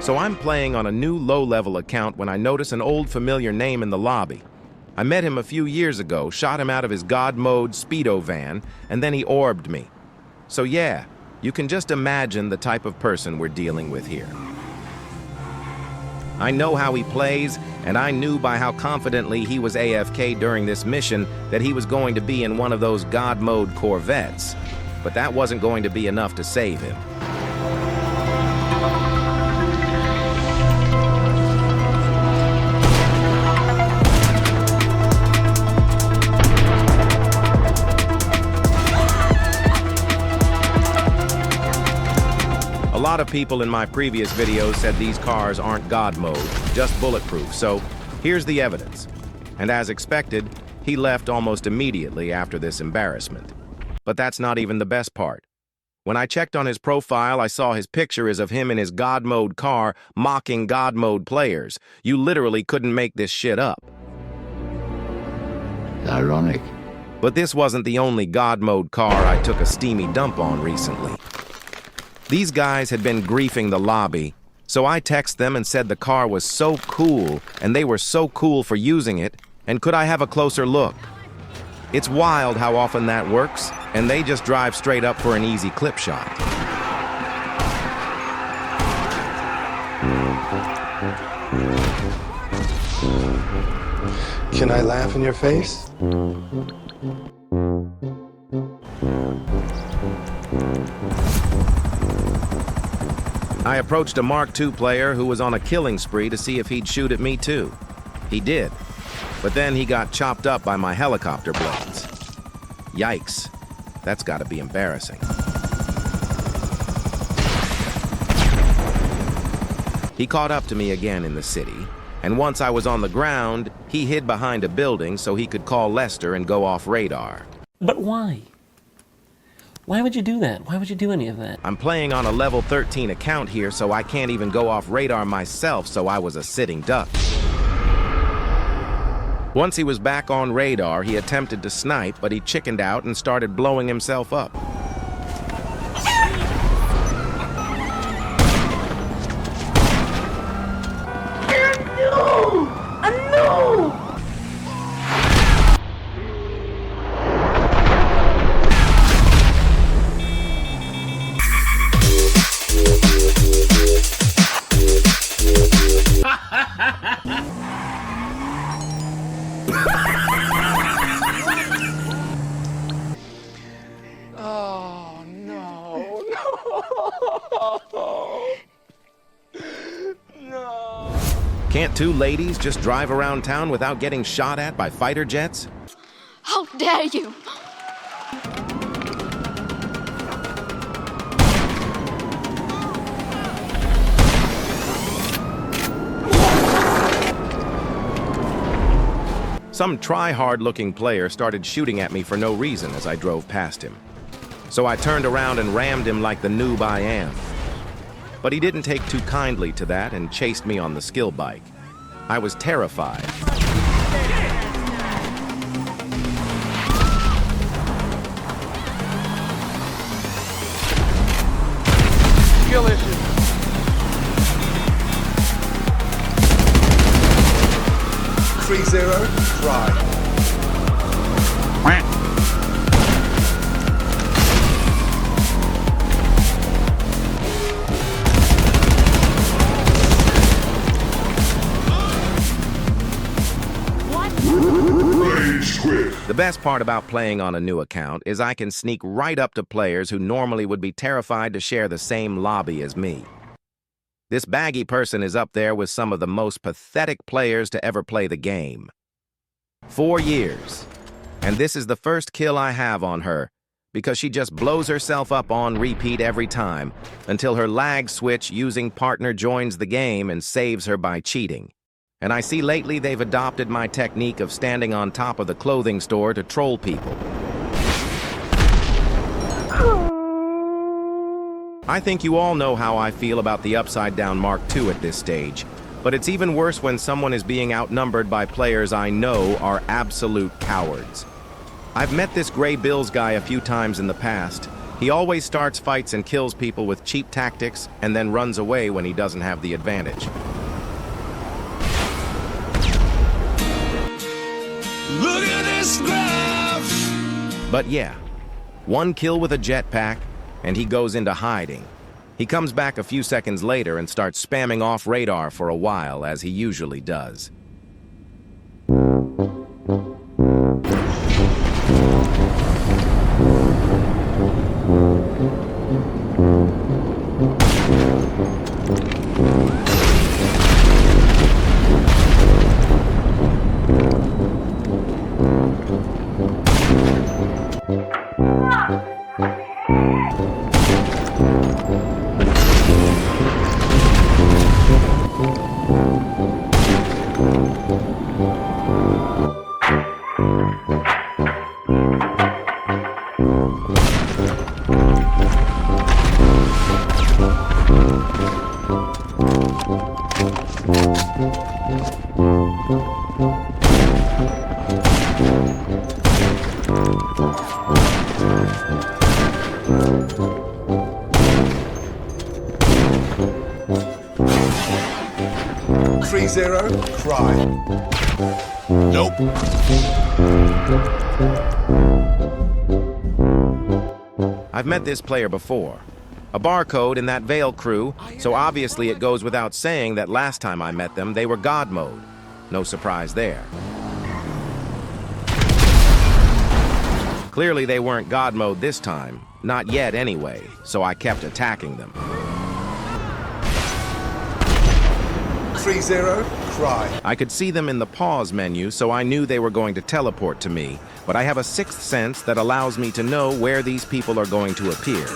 So I'm playing on a new low-level account when I notice an old familiar name in the lobby. I met him a few years ago, shot him out of his God mode Speedo van, and then he orbed me. So yeah, you can just imagine the type of person we're dealing with here. I know how he plays, and I knew by how confidently he was AFK during this mission that he was going to be in one of those God mode Corvettes. But that wasn't going to be enough to save him. A lot of people in my previous videos said these cars aren't God mode, just bulletproof, so here's the evidence. And as expected, he left almost immediately after this embarrassment. But that's not even the best part. When I checked on his profile, I saw his picture is of him in his God mode car mocking God mode players. You literally couldn't make this shit up. Ironic. But this wasn't the only God mode car I took a steamy dump on recently. These guys had been griefing the lobby, so I texted them and said the car was so cool, and they were so cool for using it, and could I have a closer look? It's wild how often that works, and they just drive straight up for an easy clip shot. Can I laugh in your face? I approached a Mark II player who was on a killing spree to see if he'd shoot at me too. He did, but then he got chopped up by my helicopter blades. Yikes, that's gotta be embarrassing. He caught up to me again in the city, and once I was on the ground, he hid behind a building so he could call Lester and go off radar. But why? Why would you do that? Why would you do any of that? I'm playing on a level 13 account here, so I can't even go off radar myself, so I was a sitting duck. Once he was back on radar, he attempted to snipe, but he chickened out and started blowing himself up. Oh, no, no, no. Can't two ladies just drive around town without getting shot at by fighter jets? How dare you! Some try-hard-looking player started shooting at me for no reason as I drove past him. So I turned around and rammed him like the noob I am. But he didn't take too kindly to that and chased me on the skill bike. I was terrified. Skill issue. Zero, try. The best part about playing on a new account is I can sneak right up to players who normally would be terrified to share the same lobby as me. This baggy person is up there with some of the most pathetic players to ever play the game. 4 years, and this is the first kill I have on her, because she just blows herself up on repeat every time, until her lag switch using partner joins the game and saves her by cheating. And I see lately they've adopted my technique of standing on top of the clothing store to troll people. I think you all know how I feel about the upside-down Mark II at this stage, but it's even worse when someone is being outnumbered by players I know are absolute cowards. I've met this Gray Bills guy a few times in the past. He always starts fights and kills people with cheap tactics and then runs away when he doesn't have the advantage. Look at this graph! But yeah, one kill with a jetpack, and he goes into hiding. He comes back a few seconds later and starts spamming off radar for a while, as he usually does. Zero, cry. Nope. I've met this player before. A barcode in that Veil crew, so obviously it goes without saying that last time I met them, they were God mode. No surprise there. Clearly they weren't God mode this time. Not yet anyway, so I kept attacking them. 3-0, cry. I could see them in the pause menu, so I knew they were going to teleport to me, but I have a sixth sense that allows me to know where these people are going to appear.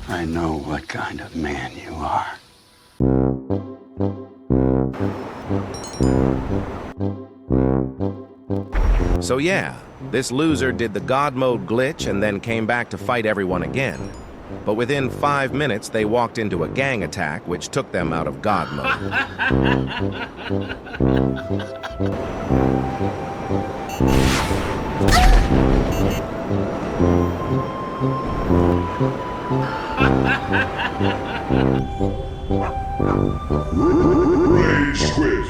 I know what kind of man you are. So yeah, this loser did the God mode glitch and then came back to fight everyone again. But within 5 minutes, they walked into a gang attack, which took them out of God mode. Rage quit.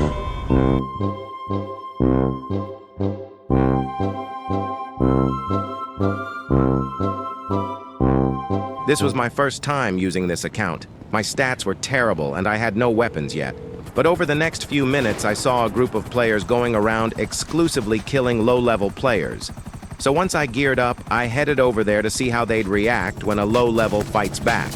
This was my first time using this account. My stats were terrible and I had no weapons yet. But over the next few minutes, I saw a group of players going around exclusively killing low-level players. So once I geared up, I headed over there to see how they'd react when a low-level fights back.